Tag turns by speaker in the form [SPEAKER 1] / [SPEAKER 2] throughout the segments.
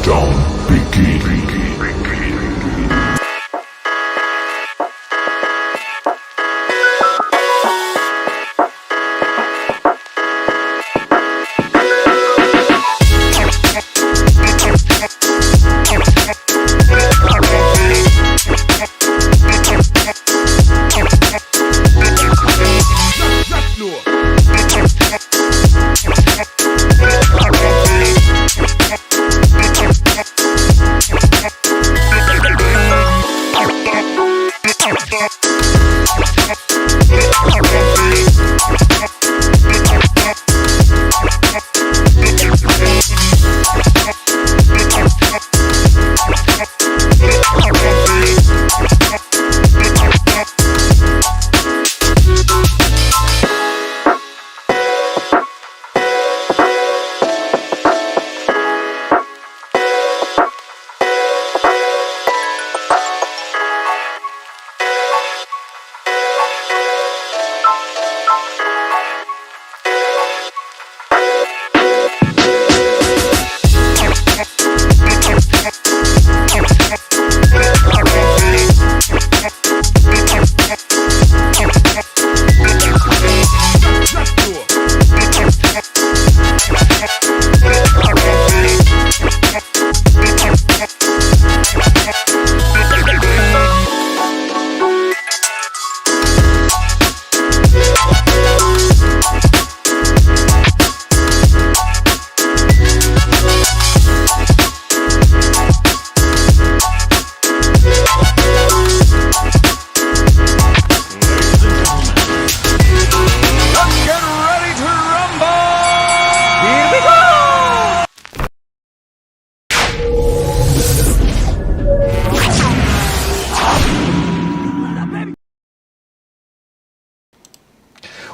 [SPEAKER 1] Countdown begin.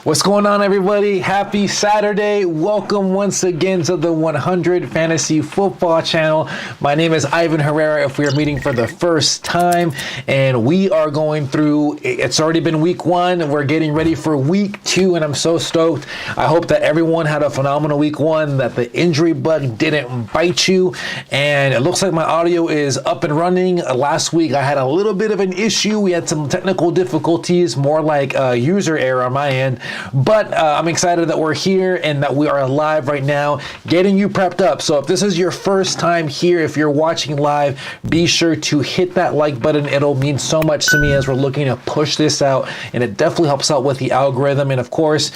[SPEAKER 2] What's going on, everybody? Happy Saturday. Welcome once again to the 100 Fantasy Football Channel. My name is Ivan Herrera if we are meeting for the first time, and we are going through, it's already been week one. We're getting ready for week two, and I'm so stoked. I hope that everyone had a phenomenal week one, that the injury bug didn't bite you, and it looks like my audio is up and running. Last week, I had a little bit of an issue. We had some technical difficulties, more like a user error on my end. But I'm excited that we're here and that we are live right now, getting you prepped up. So if this is your first time here, if you're watching live, be sure to hit that like button. It'll mean so much to me as we're looking to push this out, and it definitely helps out with the algorithm. And of course,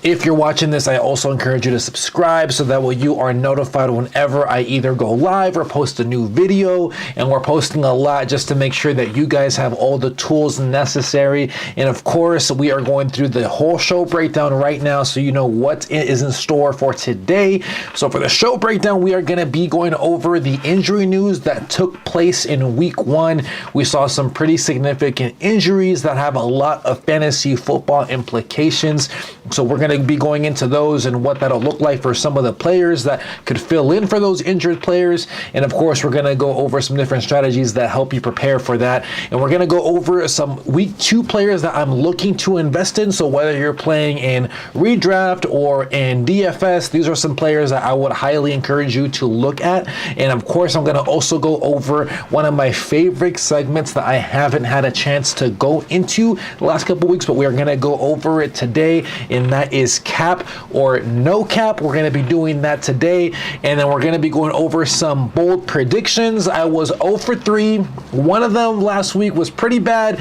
[SPEAKER 2] if you're watching this, I also encourage you to subscribe so that way you are notified whenever I either go live or post a new video. And we're posting a lot just to make sure that you guys have all the tools necessary. And of course, we are going through the whole show breakdown right now, so you know what is in store for today. So for the show breakdown, we are going to be going over the injury news that took place in week one. We saw some pretty significant injuries that have a lot of fantasy football implications. So we're going to be going into those and what that'll look like for some of the players that could fill in for those injured players. And of course, we're going to go over some different strategies that help you prepare for that. And we're going to go over some week two players that I'm looking to invest in. So whether you're playing in redraft or in DFS, these are some players that I would highly encourage you to look at. And of course, I'm going to also go over one of my favorite segments that I haven't had a chance to go into the last couple weeks, but we are going to go over it today, and that is cap or no cap. We're going to be doing that today, and then we're going to be going over some bold predictions. I was 0 for 3. One of them last week was pretty bad,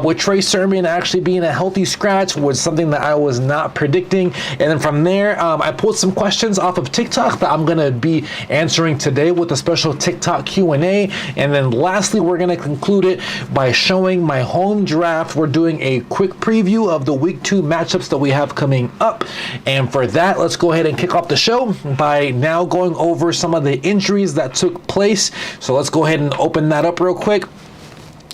[SPEAKER 2] with Trey Sermon actually being a healthy scratch, was something that I was not predicting. And then from there, I pulled some questions off of TikTok that I'm going to be answering today with a special TikTok Q&A. And then lastly, we're going to conclude it by showing my home draft. We're doing a quick preview of the week two matchups that we have coming up. And for that, let's go ahead and kick off the show by now going over some of the injuries that took place. So let's go ahead and open that up real quick.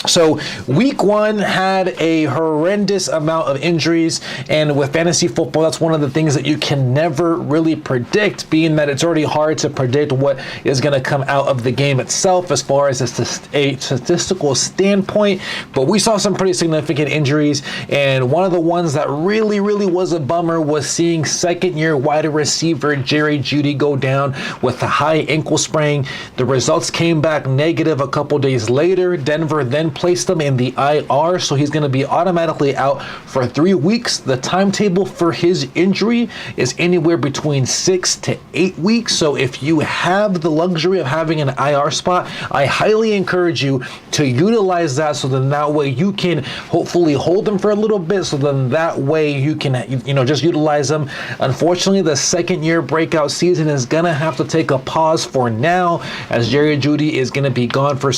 [SPEAKER 2] So week one had a horrendous amount of injuries, and with fantasy football, that's one of the things that you can never really predict, being that it's already hard to predict what is going to come out of the game itself as far as a statistical standpoint. But we saw some pretty significant injuries, and one of the ones that really was a bummer was seeing second-year wide receiver Jerry Jeudy go down with a high ankle sprain. The results came back negative a couple days later. Denver then placed him in the IR, so he's going to be automatically out for 3 weeks. The timetable for his injury is anywhere between 6 to 8 weeks. So if you have the luxury of having an IR spot, I highly encourage you to utilize that, so then that way you can hopefully hold them for a little bit, so then that way you can just utilize them. Unfortunately, the second year breakout season is going to have to take a pause for now, as Jerry Jeudy is going to be gone for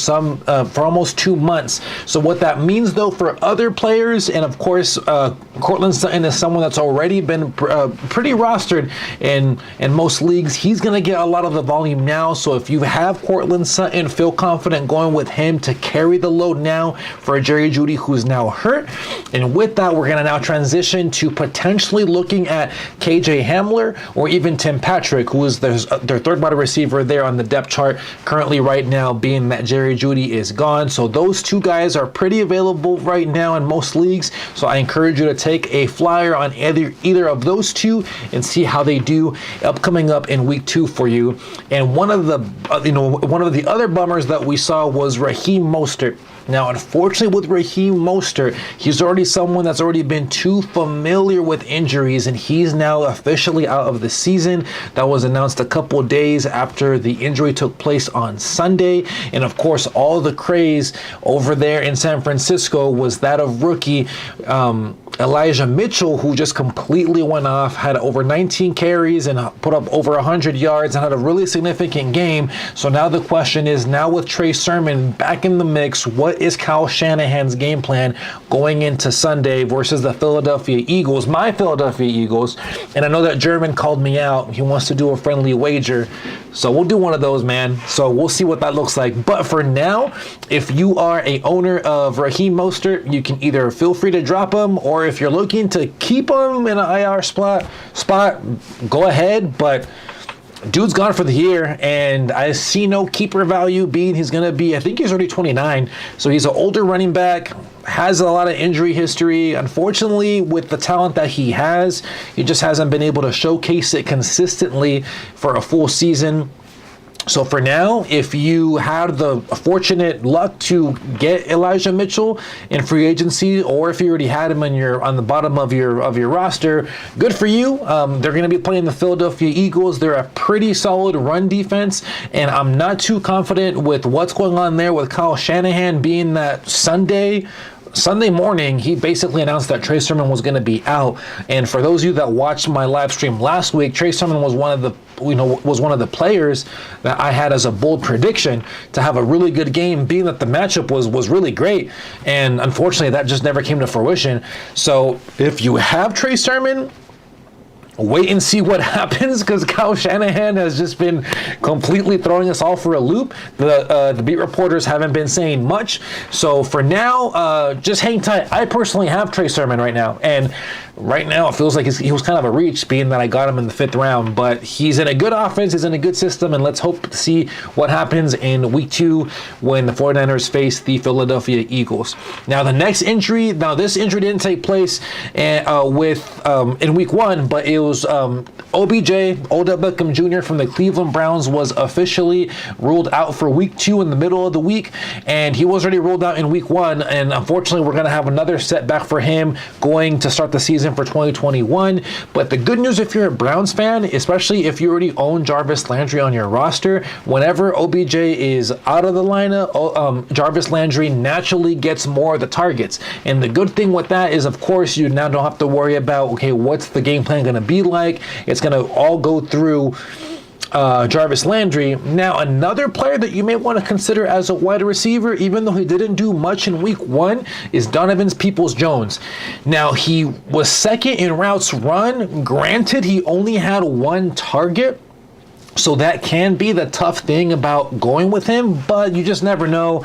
[SPEAKER 2] almost 2 months. So what that means, though, for other players, and of course, Courtland Sutton is someone that's already been pretty rostered in most leagues. He's going to get a lot of the volume now. So if you have Courtland Sutton, feel confident going with him to carry the load now for Jerry Jeudy, who's now hurt. And with that, we're going to now transition to potentially looking at KJ Hamler or even Tim Patrick, who is their third wide receiver there on the depth chart currently right now, being that Jerry Jeudy is gone. So those two guys are pretty available right now in most leagues, so I encourage you to take a flyer on either of those two and see how they do coming up in week 2 for you. And one of the other bummers that we saw was Raheem Mostert. Now, unfortunately, with Raheem Mostert, he's already someone that's already been too familiar with injuries, and he's now officially out of the season. That was announced a couple days after the injury took place on Sunday. And of course, all the craze over there in San Francisco was that of rookie Elijah Mitchell, who just completely went off, had over 19 carries and put up over 100 yards and had a really significant game. So now the question is, now with Trey Sermon back in the mix, what is Kyle Shanahan's game plan going into Sunday versus the Philadelphia Eagles, my Philadelphia Eagles? And I know that German called me out. He wants to do a friendly wager. So we'll do one of those, man. So we'll see what that looks like. But for now, if you are a owner of Raheem Mostert, you can either feel free to drop him, or if you're looking to keep him in an IR spot, go ahead. But dude's gone for the year, and I see no keeper value, being he's going to be, I think he's already 29. So he's an older running back, has a lot of injury history. Unfortunately, with the talent that he has, he just hasn't been able to showcase it consistently for a full season. So for now, if you had the fortunate luck to get Elijah Mitchell in free agency, or if you already had him on the bottom of your roster, good for you. They're going to be playing the Philadelphia Eagles. They're a pretty solid run defense, and I'm not too confident with what's going on there with Kyle Shanahan, being that Sunday morning, he basically announced that Trey Sermon was going to be out. And for those of you that watched my live stream last week, Trey Sermon was one of the players that I had as a bold prediction to have a really good game, being that the matchup was really great. And unfortunately, that just never came to fruition. So if you have Trey Sermon, wait and see what happens, because Kyle Shanahan has just been completely throwing us all for a loop. The beat reporters haven't been saying much. So for now, just hang tight. I personally have Trey Sermon right now, and right now it feels like he was kind of a reach, being that I got him in the 5th round. But he's in a good offense, he's in a good system, and let's hope to see what happens in week 2 when the 49ers face the Philadelphia Eagles. Now the next injury, this injury didn't take place in week 1, but it was OBJ, Odell Beckham Jr. from the Cleveland Browns, was officially ruled out for week 2 in the middle of the week, and he was already ruled out in week 1, and unfortunately we're going to have another setback for him going to start the season for 2021. But the good news, if you're a Browns fan, especially if you already own Jarvis Landry on your roster, whenever OBJ is out of the lineup, Jarvis Landry naturally gets more of the targets. And the good thing with that is, of course, you now don't have to worry about, okay, what's the game plan going to be like? It's going to all go through Jarvis Landry. Now, another player that you may want to consider as a wide receiver, even though he didn't do much in week 1, is Donovan Peoples-Jones. Now, he was second in routes run. Granted, he only had 1 target, So that can be the tough thing about going with him, but you just never know.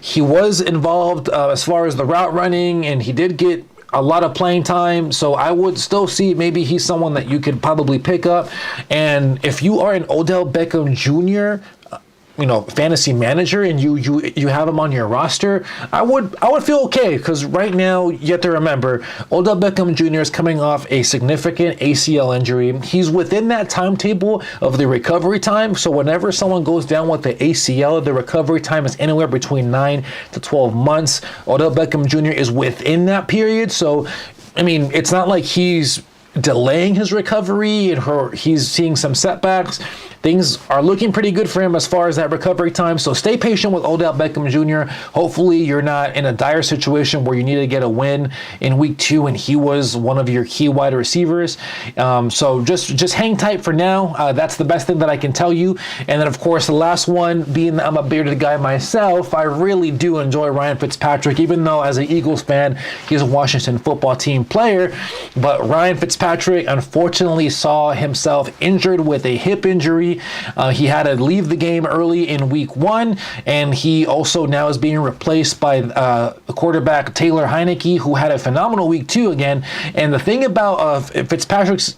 [SPEAKER 2] He was involved as far as the route running, and he did get a lot of playing time, so I would still see maybe he's someone that you could probably pick up. And if you are an Odell Beckham Jr. Fantasy manager and you have him on your roster, I would feel okay, because right now you have to remember Odell Beckham Jr. is coming off a significant ACL injury. He's within that timetable of the recovery time, so whenever someone goes down with the ACL, the recovery time is anywhere between 9 to 12 months. Odell Beckham Jr. is within that period, so I mean, it's not like he's delaying his recovery and he's seeing some setbacks. Things are looking pretty good for him as far as that recovery time. So stay patient with Odell Beckham Jr. Hopefully you're not in a dire situation where you need to get a win in week 2 and he was one of your key wide receivers. So just hang tight for now. That's the best thing that I can tell you. And then of course the last one, being that I'm a bearded guy myself, I really do enjoy Ryan Fitzpatrick, even though as an Eagles fan, he's a Washington football team player. But Ryan Fitzpatrick unfortunately saw himself injured with a hip injury. He had to leave the game early in week 1, and he also now is being replaced by quarterback Taylor Heineke, who had a phenomenal week 2 again. And the thing about Fitzpatrick's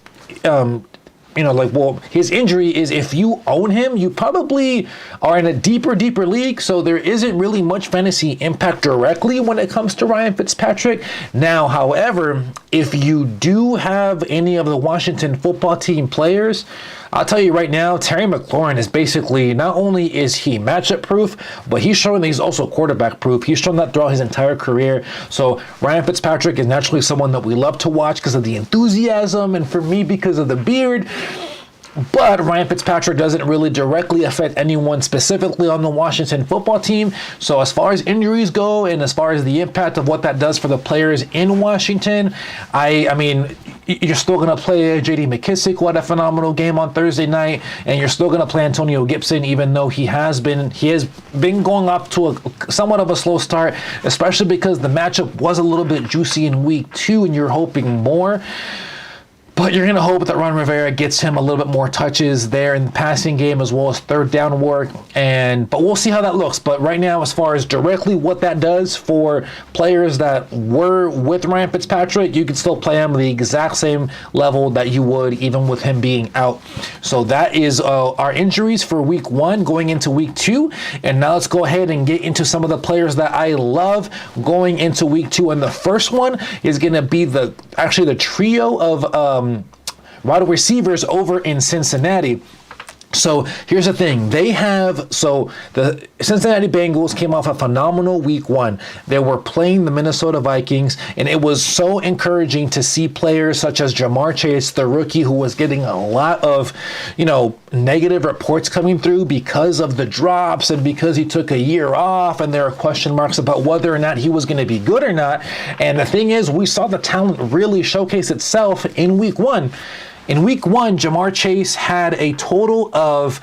[SPEAKER 2] his injury is, if you own him, you probably are in a deeper league, so there isn't really much fantasy impact directly when it comes to Ryan Fitzpatrick. Now, however, if you do have any of the Washington football team players, I'll tell you right now, Terry McLaurin is basically, not only is he matchup proof, but he's showing that he's also quarterback proof. He's shown that throughout his entire career. So Ryan Fitzpatrick is naturally someone that we love to watch because of the enthusiasm, and for me, because of the beard. But Ryan Fitzpatrick doesn't really directly affect anyone specifically on the Washington football team. So as far as injuries go, and as far as the impact of what that does for the players in Washington, I mean, you're still going to play J.D. McKissick, who had a phenomenal game on Thursday night, and you're still going to play Antonio Gibson, even though he has been going up to a somewhat of a slow start, especially because the matchup was a little bit juicy in week 2, and you're hoping more. But you're going to hope that Ron Rivera gets him a little bit more touches there in the passing game, as well as third down work. But we'll see how that looks. But right now, as far as directly what that does for players that were with Ryan Fitzpatrick, you can still play him the exact same level that you would even with him being out. So that is our injuries for week 1 going into week 2. And now let's go ahead and get into some of the players that I love going into week 2. And the first one is going to be the trio of wide receivers over in Cincinnati. So here's the thing. The Cincinnati Bengals came off a phenomenal week 1. They were playing the Minnesota Vikings, and it was so encouraging to see players such as Jamar Chase, the rookie, who was getting a lot of, negative reports coming through because of the drops and because he took a year off, and there are question marks about whether or not he was going to be good or not. And the thing is, we saw the talent really showcase itself in week 1. In week 1, Jamar Chase had a total of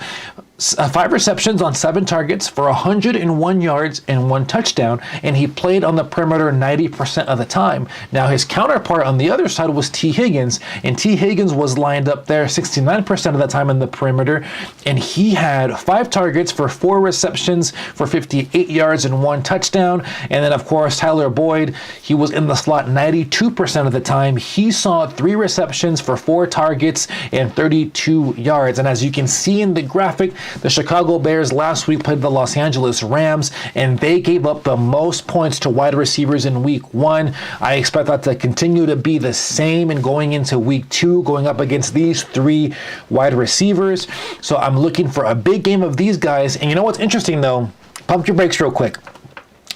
[SPEAKER 2] 5 receptions on 7 targets for 101 yards and 1 touchdown, and he played on the perimeter 90% of the time. Now, his counterpart on the other side was T. Higgins, and T. Higgins was lined up there 69% of the time in the perimeter, and he had 5 targets for 4 receptions for 58 yards and 1 touchdown. And then, of course, Tyler Boyd, he was in the slot 92% of the time. He saw 3 receptions for 4 targets and 32 yards. And as you can see in the graphic, the Chicago Bears last week played the Los Angeles Rams, and they gave up the most points to wide receivers in week 1. I expect that to continue to be the same and going into week 2, going up against these 3 wide receivers. So I'm looking for a big game of these guys. And you know what's interesting, though? Pump your brakes real quick.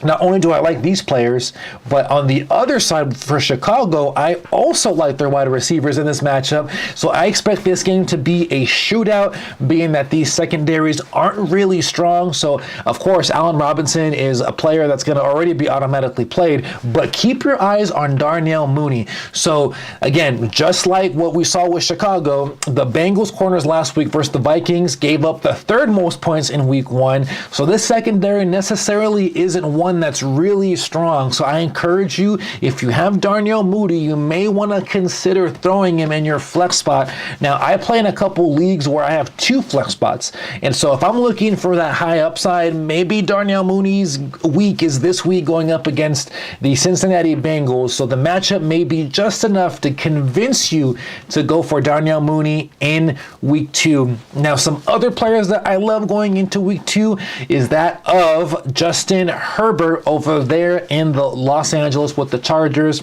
[SPEAKER 2] Not only do I like these players, but on the other side for Chicago, I also like their wide receivers in this matchup. So I expect this game to be a shootout, being that these secondaries aren't really strong. So, of course, Allen Robinson is a player that's going to already be automatically played, but keep your eyes on Darnell Mooney. So, again, just like what we saw with Chicago, the Bengals corners last week versus the Vikings gave up the 3rd most points in week 1. So this secondary necessarily isn't one one that's really strong. So I encourage you, if you have Darnell Mooney, you may want to consider throwing him in your flex spot. Now, I play in a couple leagues where I have 2 flex spots. And so if I'm looking for that high upside, maybe Darnell Mooney's week is this week going up against the Cincinnati Bengals. So the matchup may be just enough to convince you to go for Darnell Mooney in week 2. Now, some other players that I love going into week 2 is that of Justin Herbert over there in the Los Angeles with the Chargers.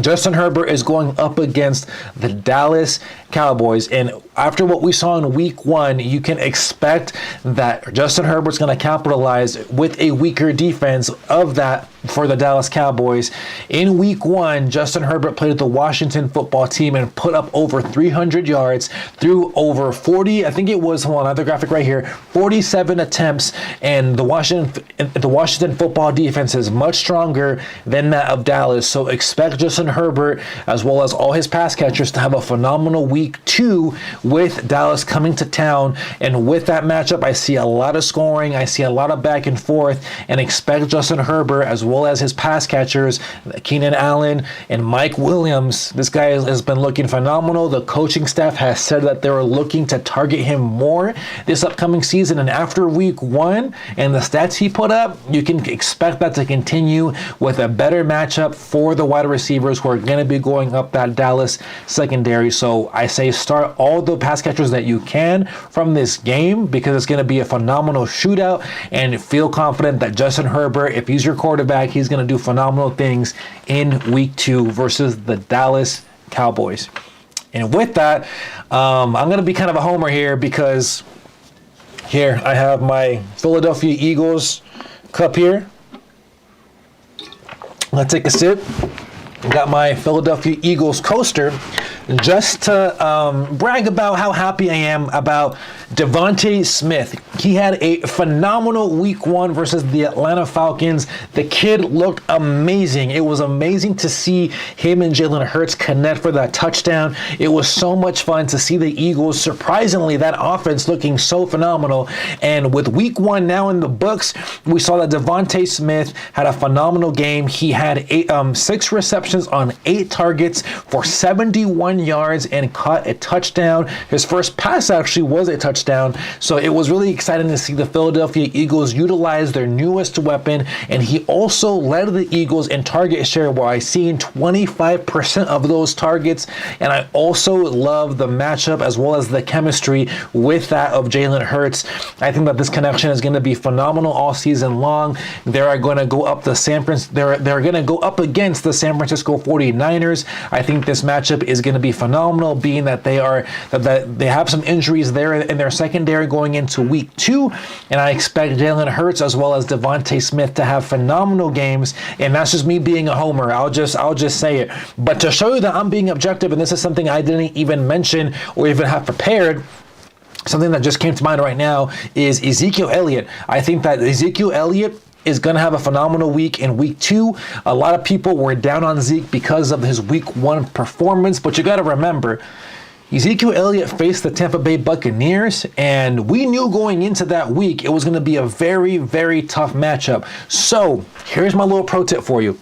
[SPEAKER 2] Justin Herbert is going up against the Dallas Cowboys. And after what we saw in week 1, you can expect that Justin Herbert's going to capitalize with a weaker defense of that for the Dallas Cowboys. In week 1, Justin Herbert played with the Washington football team and put up over 300 yards through over 40, I think it was, hold on, I have the graphic right here, 47 attempts. And the Washington football defense is much stronger than that of Dallas. So expect Justin Herbert, as well as all his pass catchers, to have a phenomenal week 2 with Dallas coming to town. And with that matchup, I see a lot of scoring, I see a lot of back and forth, and expect Justin Herbert, as well as his pass catchers, Keenan Allen and Mike Williams. This guy has been looking phenomenal. The coaching staff has said that they were looking to target him more this upcoming season. And after week 1 and the stats he put up, you can expect that to continue with a better matchup for the wide receivers who are going to be going up that Dallas secondary. So I say start all the pass catchers that you can from this game, because it's going to be a phenomenal shootout, and feel confident that Justin Herbert, if he's your quarterback, he's going to do phenomenal things in week 2 versus the Dallas Cowboys. And with that, I'm going to be kind of a homer here, because here I have my Philadelphia Eagles cup here. Let's take a sip. Got my Philadelphia Eagles coaster, just to brag about how happy I am about Devonta Smith. He had a phenomenal week 1 versus the Atlanta Falcons. The kid looked amazing. It was amazing to see him and Jalen Hurts connect for that touchdown. It was so much fun to see the Eagles, surprisingly, that offense looking so phenomenal. And with week 1 now in the books, we saw that Devonta Smith had a phenomenal game. He had 6 receptions on 8 targets for 71 yards and caught a touchdown. His first pass actually was a touchdown. So it was really exciting to see the Philadelphia Eagles utilize their newest weapon. And he also led the Eagles in target share by seeing 25% of those targets. And I also love the matchup as well as the chemistry with that of Jalen Hurts. I think that this connection is going to be phenomenal all season long. They are going to go up they're going to go up against the San Francisco 49ers. I think this matchup is going to be phenomenal, being that they have some injuries there in their secondary going into week 2, and I expect Jalen Hurts as well as Devonta Smith to have phenomenal games. And that's just me being a homer. I'll just say it. But to show you that I'm being objective, and this is something I didn't even mention or even have prepared, something that just came to mind right now is Ezekiel Elliot. I think that Ezekiel Elliot is going to have a phenomenal week in week 2. A lot of people were down on Zeke because of his week 1 performance, but you got to remember, Ezekiel Elliott faced the Tampa Bay Buccaneers, and we knew going into that week it was going to be a very, very tough matchup. So here's my little pro tip for you.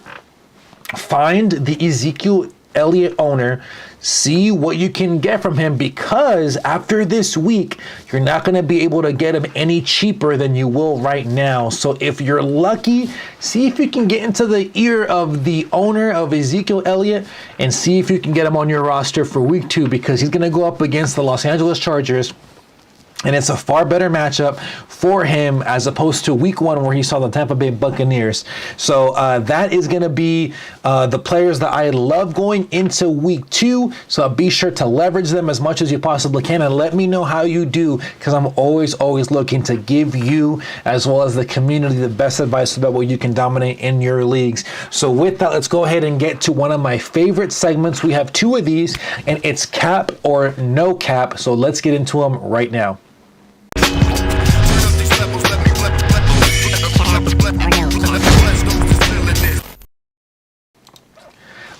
[SPEAKER 2] Find the Ezekiel Elliott owner, see what you can get from him, because after this week, you're not going to be able to get him any cheaper than you will right now. So if you're lucky, see if you can get into the ear of the owner of Ezekiel Elliott and see if you can get him on your roster for week 2, because he's going to go up against the Los Angeles Chargers. And it's a far better matchup for him as opposed to week 1 where he saw the Tampa Bay Buccaneers. So that is going to be the players that I love going into week 2. So be sure to leverage them as much as you possibly can, and let me know how you do, because I'm always looking to give you as well as the community the best advice so that way you can dominate in your leagues. So with that, let's go ahead and get to one of my favorite segments. We have 2 of these, and it's cap or no cap. So let's get into them right now.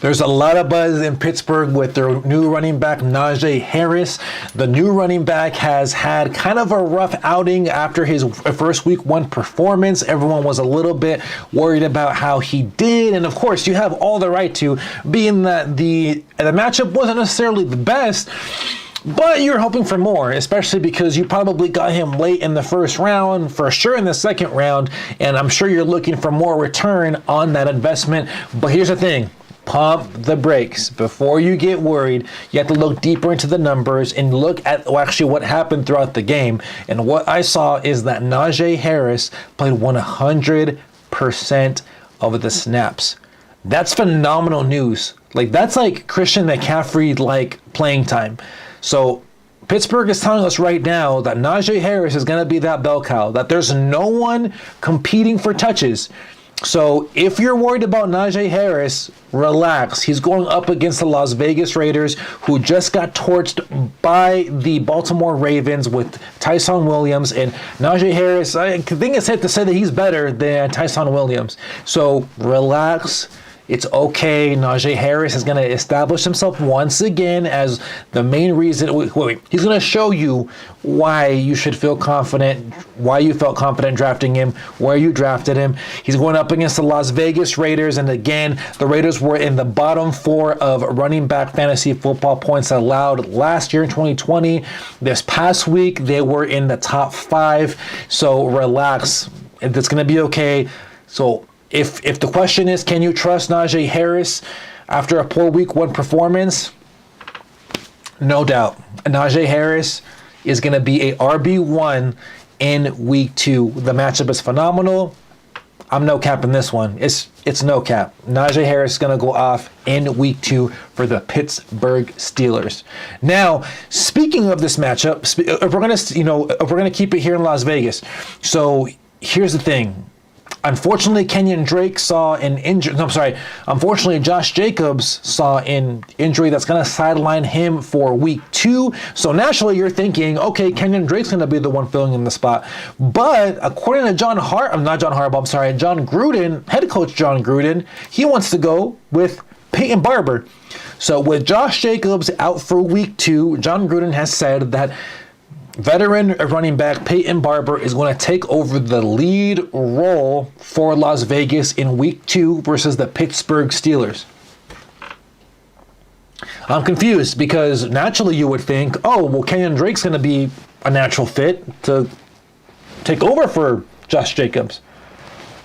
[SPEAKER 2] There's a lot of buzz in Pittsburgh with their new running back, Najee Harris. The new running back has had kind of a rough outing after his first week 1 performance. Everyone was a little bit worried about how he did. And of course, you have all the right to, being that the matchup wasn't necessarily the best. But you're hoping for more, especially because you probably got him late in the first round, for sure in the second round, and I'm sure you're looking for more return on that investment. But here's the thing. Pump the brakes. Before you get worried, you have to look deeper into the numbers and look at actually what happened throughout the game. And what I saw is that Najee Harris played 100% of the snaps. That's phenomenal news. Like, that's like Christian McCaffrey like playing time. So Pittsburgh is telling us right now that Najee Harris is going to be that bell cow, that there's no one competing for touches. So if you're worried about Najee Harris, relax. He's going up against the Las Vegas Raiders, who just got torched by the Baltimore Ravens with Tyson Williams. And Najee Harris, I think it's safe to say that he's better than Tyson Williams. So relax. It's okay. Najee Harris is going to establish himself once again as the main reason. Wait. He's going to show you why you should feel confident, why you felt confident drafting him, where you drafted him. He's going up against the Las Vegas Raiders. And again, the Raiders were in the bottom 4 of running back fantasy football points allowed last year in 2020. This past week, they were in the top 5. So relax. It's going to be okay. So If the question is, can you trust Najee Harris after a poor week 1 performance? No doubt. Najee Harris is going to be a RB1 in week 2. The matchup is phenomenal. I'm no cap in this one. It's no cap. Najee Harris is going to go off in week 2 for the Pittsburgh Steelers. Now, speaking of this matchup, if we're going to keep it here in Las Vegas. So here's the thing. Unfortunately, Unfortunately, Josh Jacobs saw an injury that's going to sideline him for week 2. So naturally, you're thinking, okay, Kenyon Drake's going to be the one filling in the spot. But according to John Gruden, head coach John Gruden, he wants to go with Peyton Barber. So with Josh Jacobs out for week 2, John Gruden has said that veteran running back Peyton Barber is going to take over the lead role for Las Vegas in week 2 versus the Pittsburgh Steelers. I'm confused because naturally you would think, oh, well, Kenyon Drake's going to be a natural fit to take over for Josh Jacobs.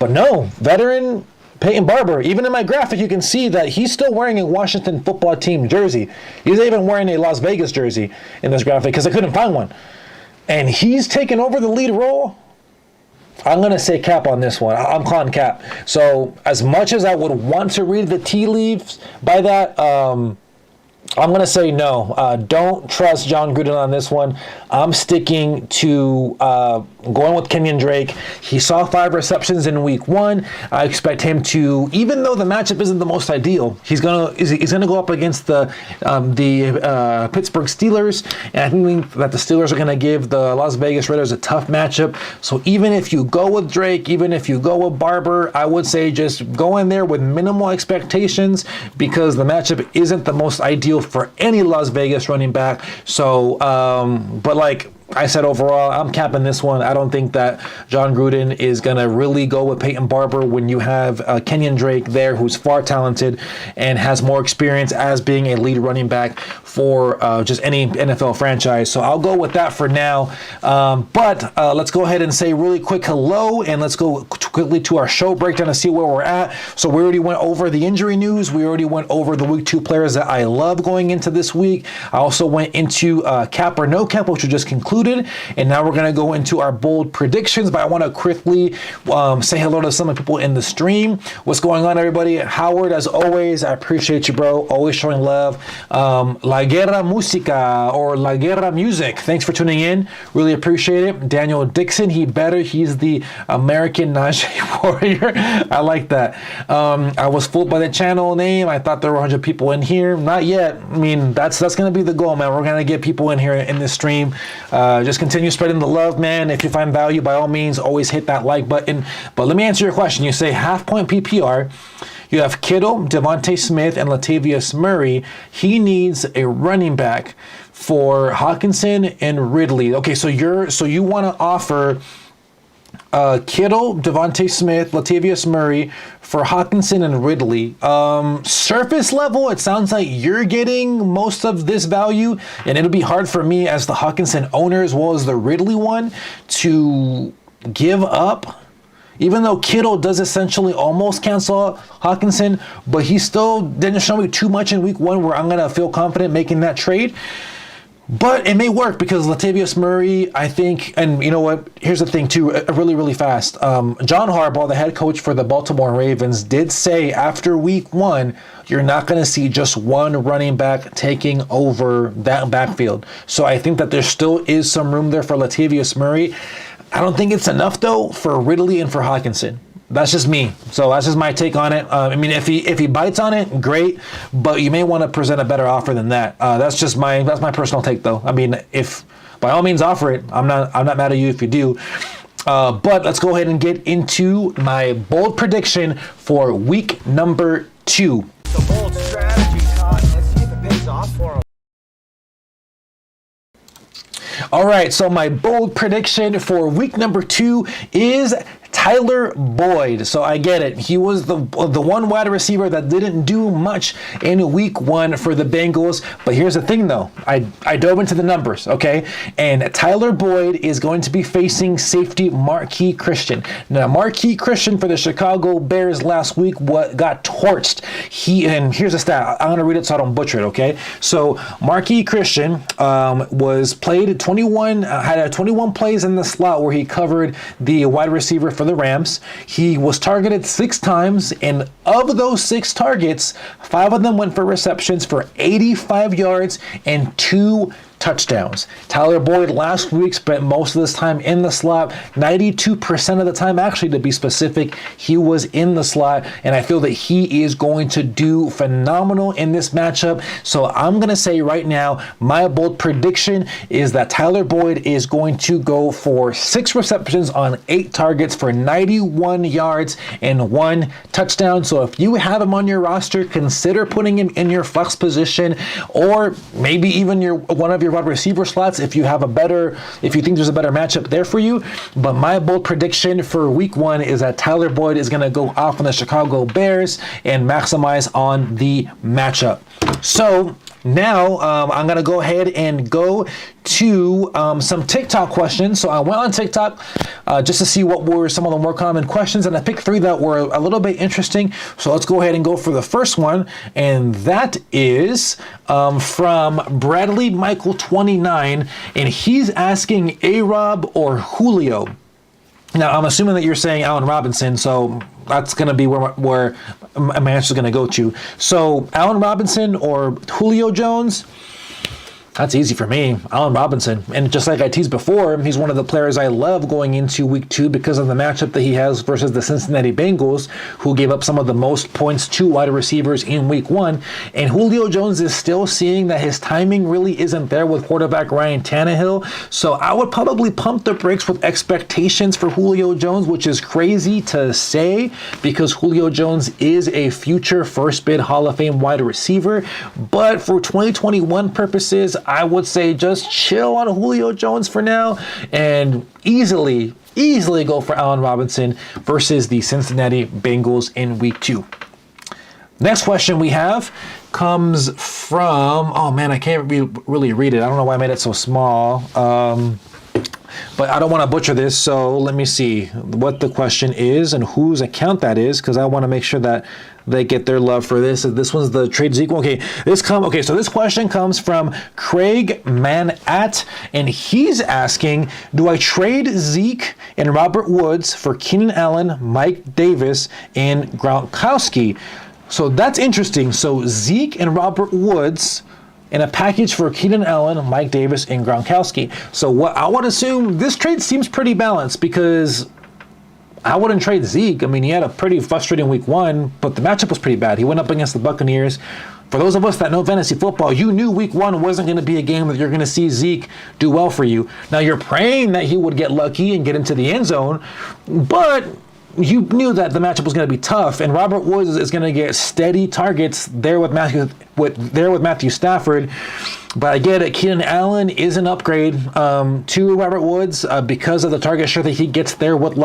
[SPEAKER 2] But no, veteran Peyton Barber, even in my graphic, you can see that he's still wearing a Washington football team jersey. He's even wearing a Las Vegas jersey in this graphic because I couldn't find one. And he's taking over the lead role. I'm going to say cap on this one. I'm calling cap. So as much as I would want to read the tea leaves by that, I'm going to say no. Don't trust John Gruden on this one. I'm sticking to going with Kenyon Drake. He saw 5 receptions in week 1. I expect him to, even though the matchup isn't the most ideal, he's gonna go up against the Pittsburgh Steelers, and I think that the Steelers are going to give the Las Vegas Raiders a tough matchup. So even if you go with Drake, even if you go with Barber, I would say just go in there with minimal expectations because the matchup isn't the most ideal for any Las Vegas running back. So, but like I said, overall, I'm capping this one. I don't think that John Gruden is going to really go with Peyton Barber when you have Kenyon Drake there, who's far talented and has more experience as being a lead running back for just any NFL franchise. So I'll go with that for now. But let's go ahead and say really quick hello, and let's go quickly to our show breakdown to see where we're at. So we already went over the injury news. We already went over the week 2 players that I love going into this week. I also went into cap or no cap, which we just concluded. And now we're going to go into our bold predictions, but I want to quickly say hello to some of the people in the stream. What's going on, everybody? Howard, as always, I appreciate you, bro. Always showing love. La Guerra Musica or La Guerra Music. Thanks for tuning in. Really appreciate it. Daniel Dixon, he's the American Najee Warrior. I like that. I was fooled by the channel name. I thought there were 100 people in here. Not yet. I mean, that's going to be the goal, man. We're going to get people in here in this stream. Just continue spreading the love, man. If you find value, by all means, always hit that like button. But let me answer your question. You say half-point PPR. You have Kittle, Devonta Smith, and Latavius Murray. He needs a running back for Hawkinson and Ridley. Okay, so you want to offer Kittle, Devonta Smith, Latavius Murray for Hawkinson and Ridley. Surface level, it sounds like you're getting most of this value, and it'll be hard for me as the Hawkinson owner as well as the Ridley one to give up. Even though Kittle does essentially almost cancel out Hawkinson, but he still didn't show me too much in week 1 where I'm going to feel confident making that trade. But it may work because Latavius Murray, I think, and you know what? Here's the thing too, really, really fast. John Harbaugh, the head coach for the Baltimore Ravens, did say after week 1, you're not going to see just one running back taking over that backfield. So I think that there still is some room there for Latavius Murray. I don't think it's enough though for Ridley and for Hawkinson. That's just me. So that's just my take on it. I mean, if he bites on it, great. But you may want to present a better offer than that. That's my personal take, though. I mean, if by all means offer it, I'm not mad at you if you do. But let's go ahead and get into my bold prediction for week number 2.
[SPEAKER 3] The bold strategy, Todd. Let's see if it pays off for him.
[SPEAKER 2] All right, so my bold prediction for week number 2 is Tyler Boyd. So I get it. He was the one wide receiver that didn't do much in week 1 for the Bengals. But here's the thing, though. I dove into the numbers, okay? And Tyler Boyd is going to be facing safety Marquise Christian. Now, Marquise Christian for the Chicago Bears last week got torched. And here's a stat. I'm going to read it so I don't butcher it, okay? So Marquise Christian was played 21, had 21 plays in the slot where he covered the wide receiver for the Rams. He was targeted 6 times, and of those 6 targets, 5 of them went for receptions for 85 yards and 2 touchdowns. Tyler Boyd last week spent most of this time in the slot, 92% of the time, actually, to be specific, he was in the slot, and I feel that he is going to do phenomenal in this matchup. So I'm going to say right now, my bold prediction is that Tyler Boyd is going to go for 6 receptions on 8 targets for 91 yards and 1 touchdown. So if you have him on your roster, consider putting him in your flex position, or maybe even one of your wide receiver slots if you think there's a better matchup there for you. But my bold prediction for week 1 is that Tyler Boyd is going to go off on the Chicago Bears and maximize on the matchup. So now I'm going to go ahead and go to some TikTok questions. So I went on TikTok just to see what were some of the more common questions, and I picked 3 that were a little bit interesting. So let's go ahead and go for the first one, and that is from Bradley Michael 29, and he's asking A-Rob or Julio. Now, I'm assuming that you're saying Allen Robinson, so that's going to be where my answer is going to go to. So Allen Robinson or Julio Jones? That's easy for me. Allen Robinson. And just like I teased before, he's one of the players I love going into week 2 because of the matchup that he has versus the Cincinnati Bengals, who gave up some of the most points to wide receivers in week 1. And Julio Jones is still seeing that his timing really isn't there with quarterback Ryan Tannehill. So I would probably pump the brakes with expectations for Julio Jones, which is crazy to say because Julio Jones is a future first bid Hall of Fame wide receiver. But for 2021 purposes, I would say just chill on Julio Jones for now and easily go for Allen Robinson versus the Cincinnati Bengals in week 2. Next question we have comes from, oh man, I can't really read it. I don't know why I made it so small. But I don't want to butcher this, so let me see what the question is and whose account that is, because I want to make sure that they get their love for this. This one's the trade Zeke. So this question comes from Craig Manat, and he's asking, do I trade Zeke and Robert Woods for Keenan Allen, Mike Davis, and Gronkowski? So that's interesting. So Zeke and Robert Woods in a package for Keenan Allen, Mike Davis, and Gronkowski. So what I would assume, this trade seems pretty balanced because I wouldn't trade Zeke. I mean, he had a pretty frustrating week 1, but the matchup was pretty bad. He went up against the Buccaneers. for those of us that know fantasy football, you knew week 1 wasn't going to be a game that you're going to see Zeke do well for you. Now, you're praying that he would get lucky and get into the end zone, but you knew that the matchup was going to be tough, and Robert Woods is going to get steady targets there with Matthew Stafford. But I get it. Keenan Allen is an upgrade to Robert Woods because of the target share that he gets there with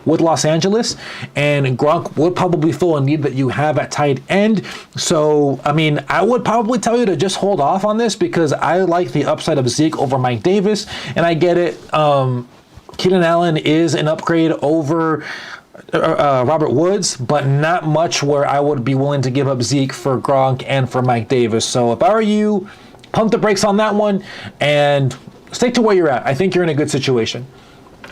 [SPEAKER 2] Los Angeles, and Gronk would probably fill a need that you have at tight end. So, I mean, I would probably tell you to just hold off on this because I like the upside of Zeke over Mike Davis, and I get it. Keenan Allen is an upgrade over Robert Woods, but not much where I would be willing to give up Zeke for Gronk and for Mike Davis. So if I were you, pump the brakes on that one and stick to where you're at. I think you're in a good situation.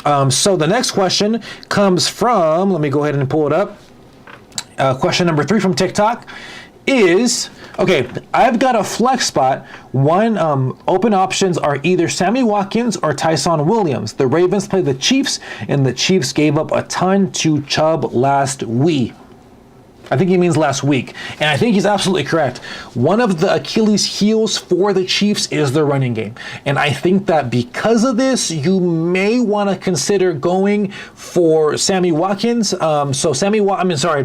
[SPEAKER 2] So the next question comes from, let me go ahead and pull it up. Question number 3 from TikTok is, okay, I've got a flex spot. One open options are either Sammy Watkins or Tyson Williams. The Ravens play the Chiefs, and the Chiefs gave up a ton to Chubb last week. I think he means last week. And I think he's absolutely correct. One of the Achilles heels for the Chiefs is their running game. And I think that because of this, you may want to consider going for Sammy Watkins. Not Sammy Watkins,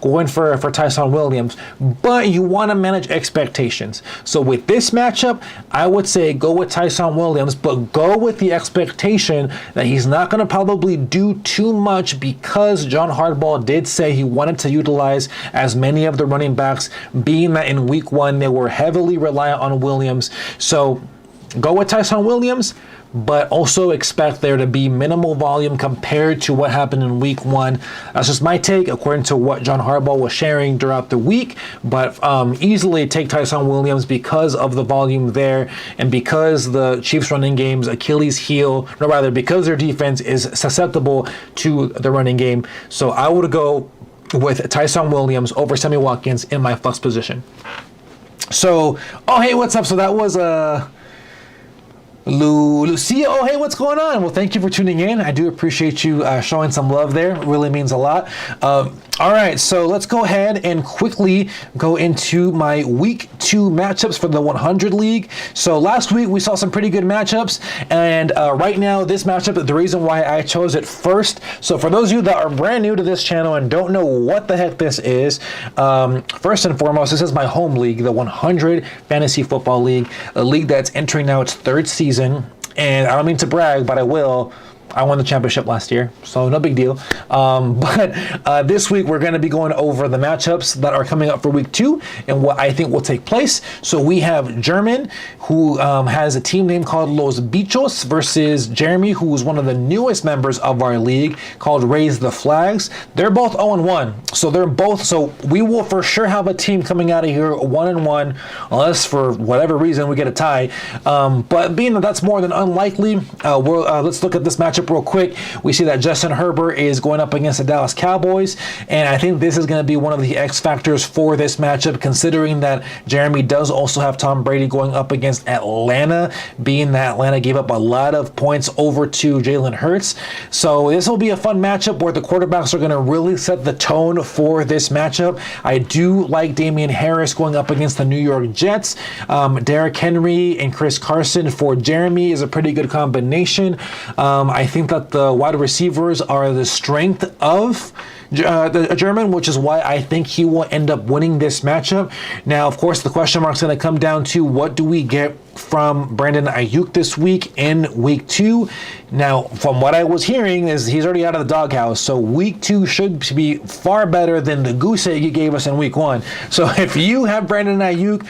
[SPEAKER 2] going for Tyson Williams. But you want to manage expectations. So with this matchup, I would say go with Tyson Williams, but go with the expectation that he's not going to probably do too much because John Harbaugh did say he wanted to utilize as many of the running backs, being that in week 1 they were heavily reliant on Williams. So go with Tyson Williams, but also expect there to be minimal volume compared to what happened in week 1. That's just my take according to what John Harbaugh was sharing throughout the week, but easily take Tyson Williams because of the volume there and because the Chiefs running game's Achilles heel, or rather because their defense is susceptible to the running game. So I would go with Tyson Williams over Sammy Watkins in my flex position. So, oh hey, what's up? So that was Lucia, oh hey, what's going on? Well, thank you for tuning in. I do appreciate you showing some love there. It really means a lot. All right, so let's go ahead and quickly go into my week 2 matchups for the 100 League. So last week we saw some pretty good matchups, and right now this matchup, the reason why I chose it first, so for those of you that are brand new to this channel and don't know what the heck this is, first and foremost, this is my home league, the 100 Fantasy Football League, a league that's entering now its 3rd season, and I don't mean to brag, but I will. I won the championship last year, so no big deal. But this week we're going to be going over the matchups that are coming up for week 2 and what I think will take place. So we have German, who has a team name called Los Bichos, versus Jeremy, who is one of the newest members of our league, called Raise the Flags. They're both 0-1, so we will for sure have a team coming out of here 1-1, unless for whatever reason we get a tie. But being that that's more than unlikely, let's look at this matchup real quick. We see that Justin Herbert is going up against the Dallas Cowboys, and I think this is going to be one of the X factors for this matchup, considering that Jeremy does also have Tom Brady going up against Atlanta, being that Atlanta gave up a lot of points over to Jalen Hurts. So this will be a fun matchup where the quarterbacks are going to really set the tone for this matchup. I do like Damian Harris going up against the New York Jets. Derrick Henry and Chris Carson for Jeremy is a pretty good combination. I think that the wide receivers are the strength of the German, which is why I think he will end up winning this matchup. Now, of course, the question mark is going to come down to what do we get from Brandon Ayuk this week in week 2. Now, from what I was hearing is he's already out of the doghouse, so week 2 should be far better than the goose egg he gave us in week 1. So if you have Brandon Ayuk,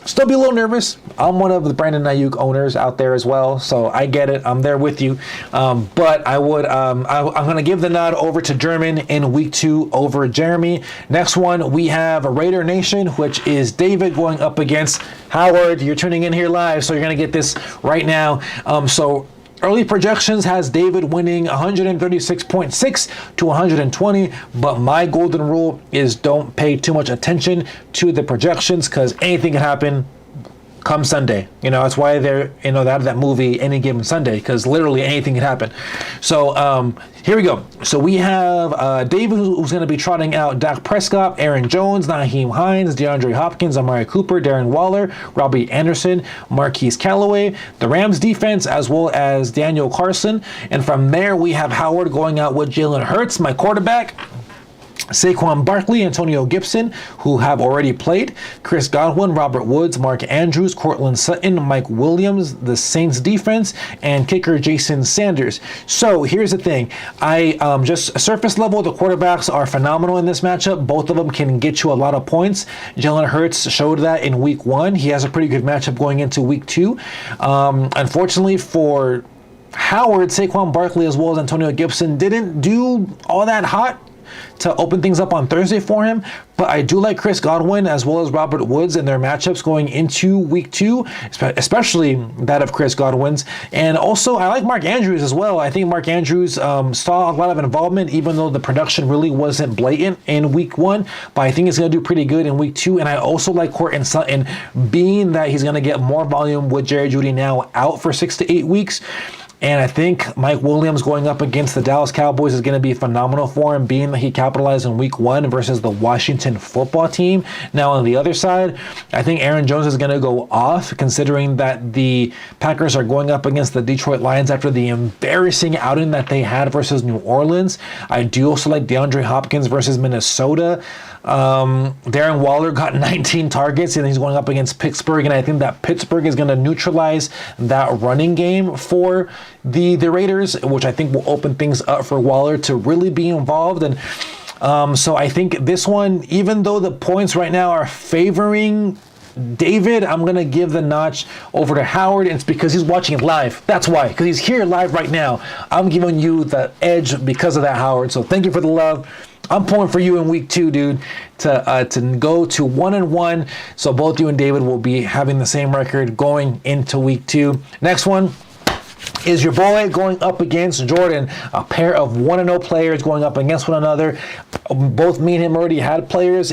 [SPEAKER 2] still be a little nervous. I'm one of the Brandon Ayuk owners out there as well, so I get it. I'm there with you. But I would, I'm going to give the nod over to German in week 2 over Jeremy. Next one, we have a Raider Nation, which is David going up against Howard. You're tuning in here live, so you're going to get this right now. So early projections has David winning 136.6 to 120, but my golden rule is don't pay too much attention to the projections because anything can happen. come Sunday. That's why they're, they have that movie Any Given Sunday, because literally anything can happen. So here we go. So we have David, who's going to be trotting out Dak Prescott, Aaron Jones, Naheem Hines, DeAndre Hopkins, Amari Cooper, Darren Waller, Robbie Anderson, Marquise Callaway, the Rams defense, as well as Daniel Carson. And from there, we have Howard going out with Jalen Hurts, my quarterback, Saquon Barkley, Antonio Gibson, who have already played, Chris Godwin, Robert Woods, Mark Andrews, Cortland Sutton, Mike Williams, the Saints defense, and kicker Jason Sanders. So here's the thing. Just surface level, the quarterbacks are phenomenal in this matchup. Both of them can get you a lot of points. Jalen Hurts showed that in week 1. He has a pretty good matchup going into week 2. Unfortunately for Howard, Saquon Barkley as well as Antonio Gibson didn't do all that hot to open things up on Thursday for him, but I do like Chris Godwin as well as Robert Woods in their matchups going into week 2, especially that of Chris Godwin's. And also, I like Mark Andrews as well. I think Mark Andrews saw a lot of involvement, even though the production really wasn't blatant in week 1, but I think he's going to do pretty good in week 2. And I also like Cortland Sutton, being that he's going to get more volume with Jerry Jeudy now out for 6 to 8 weeks. And I think Mike Williams going up against the Dallas Cowboys is going to be phenomenal for him, being that he capitalized in week 1 versus the Washington football team. Now, on the other side, I think Aaron Jones is going to go off, considering that the Packers are going up against the Detroit Lions after the embarrassing outing that they had versus New Orleans. I do also like DeAndre Hopkins versus Minnesota. Darren Waller got 19 targets, and he's going up against Pittsburgh, and I think that Pittsburgh is going to neutralize that running game for the Raiders, which I think will open things up for Waller to really be involved. And so I think this one, even though the points right now are favoring David, I'm going to give the notch over to Howard, and it's because he's watching it live. That's why, because he's here live right now. I'm giving you the edge because of that, Howard. So thank you for the love. I'm pulling for you in week 2, dude, to go to 1-1. So both you and David will be having the same record going into week 2. Next one is your boy going up against Jordan, a pair of 1-0 players going up against one another. Both me and him already had players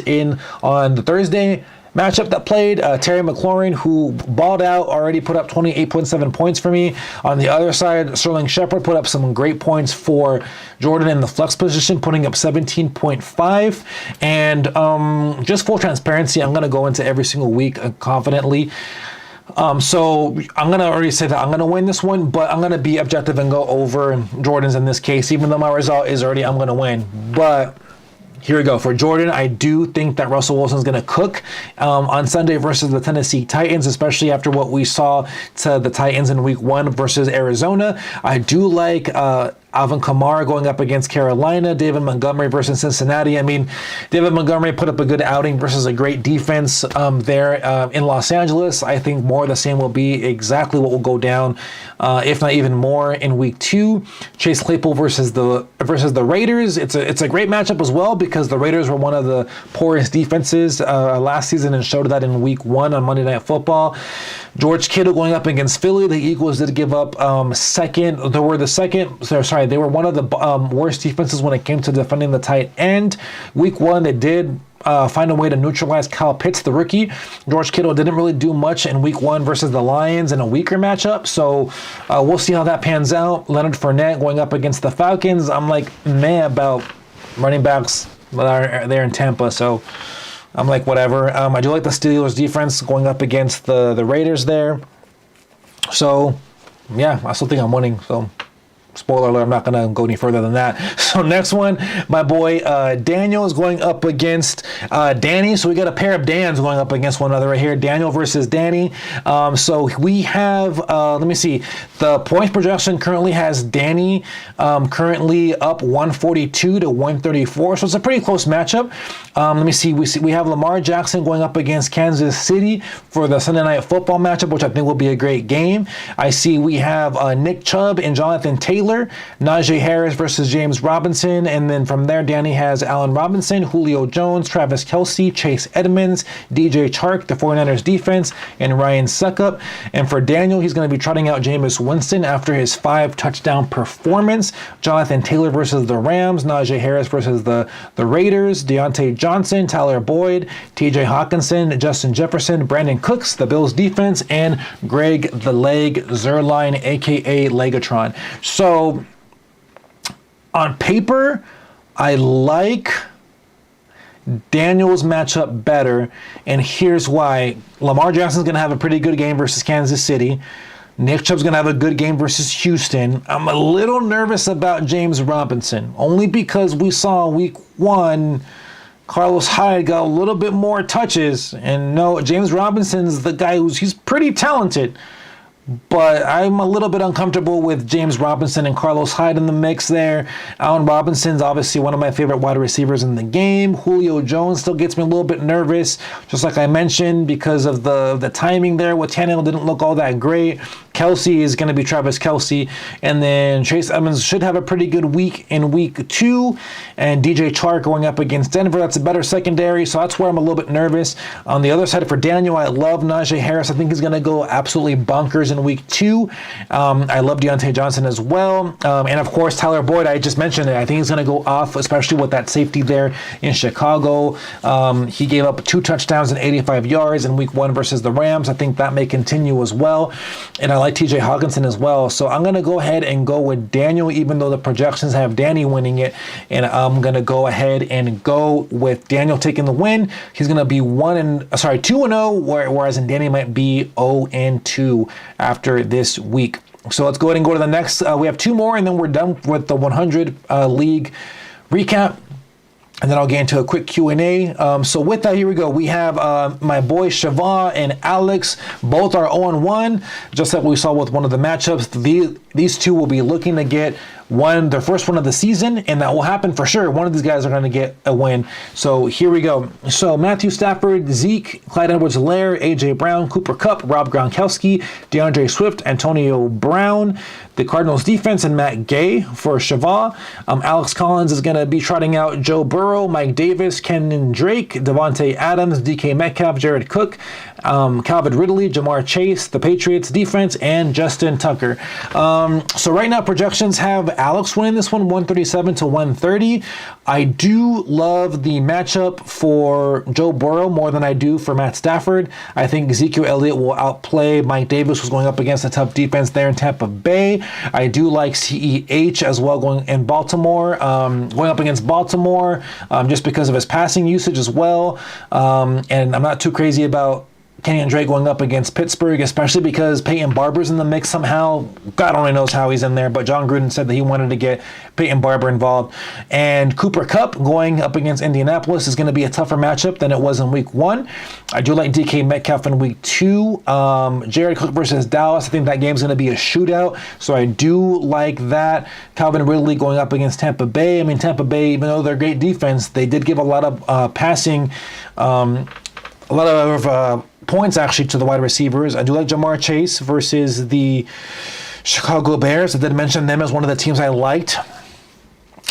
[SPEAKER 2] on the Thursday matchup that played. Terry McLaurin, who balled out, already put up 28.7 points for me. On the other side, Sterling Shepard put up some great points for Jordan in the flex position, putting up 17.5. And just full transparency, I'm going to go into every single week confidently. So I'm going to already say that I'm going to win this one, but I'm going to be objective and go over Jordan's in this case, even though my result is already I'm going to win. But here we go. For Jordan, I do think that Russell Wilson's going to cook on Sunday versus the Tennessee Titans, especially after what we saw to the Titans in week 1 versus Arizona. I do like Alvin Kamara going up against Carolina, David Montgomery versus Cincinnati. I mean, David Montgomery put up a good outing versus a great defense there in Los Angeles. I think more of the same will be exactly what will go down, if not even more, in week 2. Chase Claypool versus the Raiders. It's a great matchup as well, because the Raiders were one of the poorest defenses last season and showed that in week 1 on Monday Night Football. George Kittle going up against Philly. The Eagles did give up second. They were one of the worst defenses when it came to defending the tight end. Week 1, they did find a way to neutralize Kyle Pitts, the rookie. George Kittle didn't really do much in week 1 versus the Lions in a weaker matchup. So we'll see how that pans out. Leonard Fournette going up against the Falcons. I'm like meh about running backs that are there in Tampa. So I'm like, whatever. I do like the Steelers defense going up against the Raiders there. So, yeah, I still think I'm winning. So, spoiler alert, I'm not going to go any further than that. So, next one, my boy Daniel is going up against Danny. So, we got a pair of Dans going up against one another right here. Daniel versus Danny. So, we have, let me see. The points projection currently has Danny currently up 142 to 134. So, it's a pretty close matchup. Let me see. We have Lamar Jackson going up against Kansas City for the Sunday Night Football matchup, which I think will be a great game. I see we have Nick Chubb and Jonathan Taylor Taylor, Najee Harris versus James Robinson, and then from there, Danny has Allen Robinson, Julio Jones, Travis Kelce, Chase Edmonds, DJ Chark, the 49ers defense, and Ryan Suckup. And for Daniel, he's going to be trotting out Jameis Winston after his 5-touchdown performance. Jonathan Taylor versus the Rams, Najee Harris versus the Raiders, Deontay Johnson, Tyler Boyd, TJ Hawkinson, Justin Jefferson, Brandon Cooks, the Bills defense, and Greg the Leg Zerline, aka Legatron. So on paper, I like Daniel's matchup better, and here's why. Lamar Jackson's going to have a pretty good game versus Kansas City. Nick Chubb's going to have a good game versus Houston. I'm a little nervous about James Robinson, only because we saw week 1 Carlos Hyde got a little bit more touches, and no, James Robinson's the guy he's pretty talented. But I'm a little bit uncomfortable with James Robinson and Carlos Hyde in the mix there. Allen Robinson's obviously one of my favorite wide receivers in the game. Julio Jones still gets me a little bit nervous, just like I mentioned, because of the timing there with Tannehill didn't look all that great. Kelce is going to be Travis Kelce. And then Chase Edmonds should have a pretty good week in week 2. And DJ Chark going up against Denver. That's a better secondary, so that's where I'm a little bit nervous. On the other side, for Daniel, I love Najee Harris. I think he's going to go absolutely bonkers in week 2. I love Deontay Johnson as well. And of course, Tyler Boyd, I just mentioned it. I think he's going to go off, especially with that safety there in Chicago. He gave up 2 touchdowns and 85 yards in week 1 versus the Rams. I think that may continue as well. And I like TJ Hawkinson as well. So I'm going to go ahead and go with Daniel, even though the projections have Danny winning it. And I'm going to go ahead and go with Daniel taking the win. He's going to be 2-0, whereas Danny might be 0-2 after this week. So let's go ahead and go to the next. We have 2 more, and then we're done with the 100 league recap. And then I'll get into a quick Q&A. So with that, here we go. We have my boy Siobhan and Alex. Both are 0-1, just like we saw with one of the matchups. These two will be looking to get their first one of the season, and that will happen for sure. One of these guys are going to get a win. So here we go. So Matthew Stafford, Zeke, Clyde Edwards-Helaire, A.J. Brown, Cooper Kupp, Rob Gronkowski, DeAndre Swift, Antonio Brown, the Cardinals defense, and Matt Gay for Siobhan. Alex Collins is going to be trotting out Joe Burrow, Mike Davis, Kenyon Drake, Devontae Adams, DK Metcalf, Jared Cook, Calvin Ridley, Jamar Chase, the Patriots defense, and Justin Tucker. So right now projections have Alex winning this one 137-130. I do love the matchup for Joe Burrow more than I do for Matt Stafford. I think Ezekiel Elliot will outplay Mike Davis, who's going up against a tough defense there in Tampa Bay. I do like CEH as well going up against Baltimore, just because of his passing usage as well. And I'm not too crazy about Kenyon Drake going up against Pittsburgh, especially because Peyton Barber's in the mix somehow. God only knows how he's in there, but John Gruden said that he wanted to get Peyton Barber involved. And Cooper Kupp going up against Indianapolis is going to be a tougher matchup than it was in week 1. I do like DK Metcalf in week 2. Jared Cook versus Dallas, I think that game's going to be a shootout, so I do like that. Calvin Ridley going up against Tampa Bay. I mean, Tampa Bay, even though they're great defense, they did give a lot of passing, points actually to the wide receivers. I do like Jamar Chase versus the Chicago Bears. I did mention them as one of the teams I liked.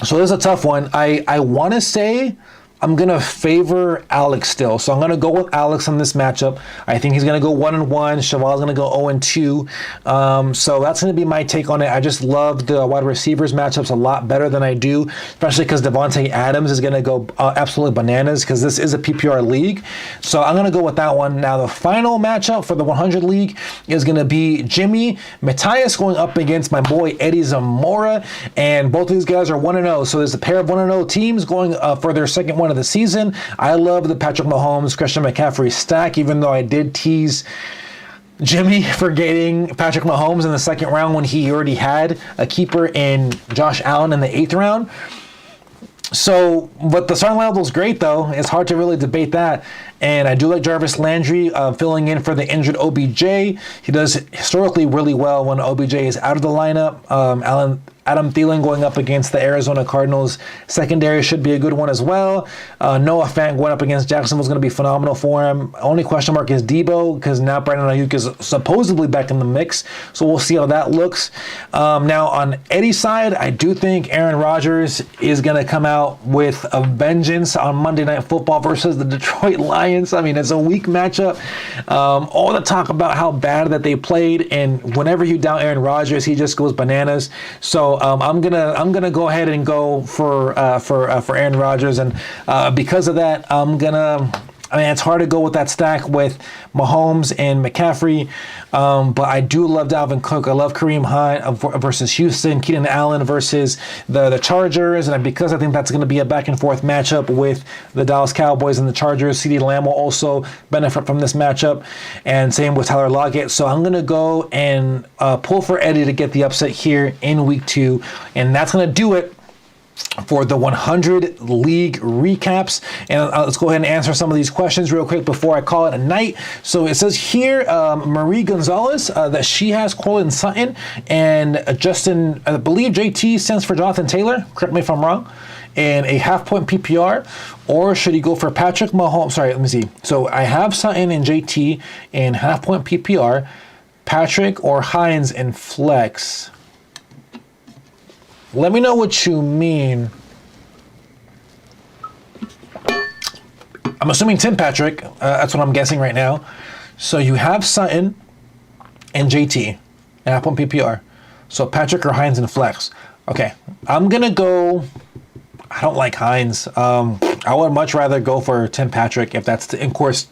[SPEAKER 2] So this is a tough one. I want to say I'm going to favor Alex still. So I'm going to go with Alex on this matchup. I think he's going to go 1-1. Cheval's going to go 0-2. So that's going to be my take on it. I just love the wide receivers matchups a lot better than I do, especially because Devontae Adams is going to go absolutely bananas because this is a PPR league. So I'm going to go with that one. Now the final matchup for the 100 league is going to be Jimmy Matthias going up against my boy Eddie Zamora. And both of these guys are 1-0. So there's a pair of 1-0 teams going for their second one of the season. I love the Patrick Mahomes, Christian McCaffrey stack, even though I did tease Jimmy for getting Patrick Mahomes in the second round when he already had a keeper in Josh Allen in the 8th round. So, but the starting lineup was great, though. It's hard to really debate that. And I do like Jarvis Landry filling in for the injured OBJ. He does historically really well when OBJ is out of the lineup. Adam Thielen going up against the Arizona Cardinals secondary should be a good one as well. Noah Fant going up against Jacksonville is going to be phenomenal for him. Only question mark is Debo, because now Brandon Ayuk is supposedly back in the mix, so we'll see how that looks. Now on Eddie's side, I do think Aaron Rodgers is going to come out with a vengeance on Monday Night Football versus the Detroit Lions. I mean, it's a weak matchup. All the talk about how bad that they played, and whenever you doubt Aaron Rodgers, he just goes bananas. So I'm gonna go ahead and go for Aaron Rodgers, and because of that, I mean, it's hard to go with that stack with Mahomes and McCaffrey, but I do love Dalvin Cook. I love Kareem Hunt versus Houston, Keenan Allen versus the Chargers, and because I think that's going to be a back-and-forth matchup with the Dallas Cowboys and the Chargers, CeeDee Lamb will also benefit from this matchup, and same with Tyler Lockett. So I'm going to go and pull for Eddie to get the upset here in Week 2, and that's going to do it for the 100 league recaps. And let's go ahead and answer some of these questions real quick before I call it a night. So it says here, Marie Gonzalez, that she has Cortland Sutton and Justin, I believe JT stands for Jonathan Taylor, correct me if I'm wrong, in a half-point PPR, or should he go for Patrick Mahomes? Sorry, let me see. So I have Sutton and JT in half-point PPR, Patrick or Hines in flex. Let me know what you mean. I'm assuming Tim Patrick. That's what I'm guessing right now. So you have Sutton and JT and half-point PPR. So Patrick or Hines in flex. Okay, I'm going to go... I don't like Hines. I would much rather go for Tim Patrick if that's... of course,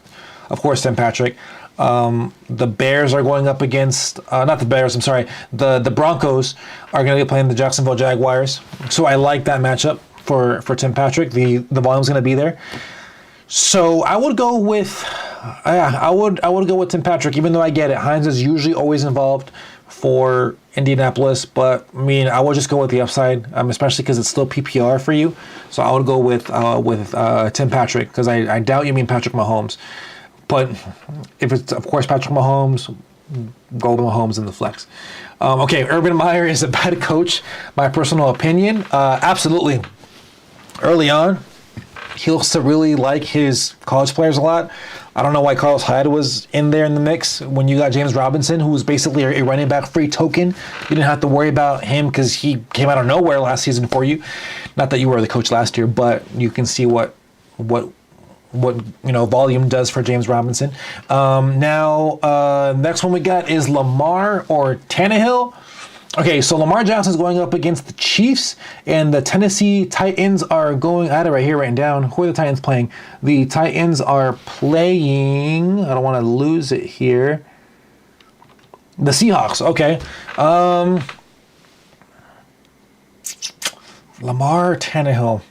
[SPEAKER 2] Tim Patrick. The Bears are going up against, not the Bears, I'm sorry, the Broncos are going to be playing the Jacksonville Jaguars. So I like that matchup for Tim Patrick. The volume's going to be there. So I would go with, I would go with Tim Patrick, even though I get it. Hines is usually always involved for Indianapolis, but I mean, I would just go with the upside, especially because it's still PPR for you. So I would go with Tim Patrick, because I doubt you mean Patrick Mahomes. But if it's, of course, Patrick Mahomes, go with Mahomes in the flex. Okay, Urban Meyer is a bad coach, my personal opinion. Absolutely. Early on, he looks to really like his college players a lot. I don't know why Carlos Hyde was in there in the mix when you got James Robinson, who was basically a running back free token. You didn't have to worry about him because he came out of nowhere last season for you. Not that you were the coach last year, but you can see what volume does for James Robinson. Next one we got is Lamar or Tannehill. Okay, so Lamar Jackson's going up against the Chiefs, and the Tennessee Titans are going... I had it right here written down. Who are the Titans playing? The Titans are playing... I don't want to lose it here. The Seahawks, okay. Lamar Tannehill.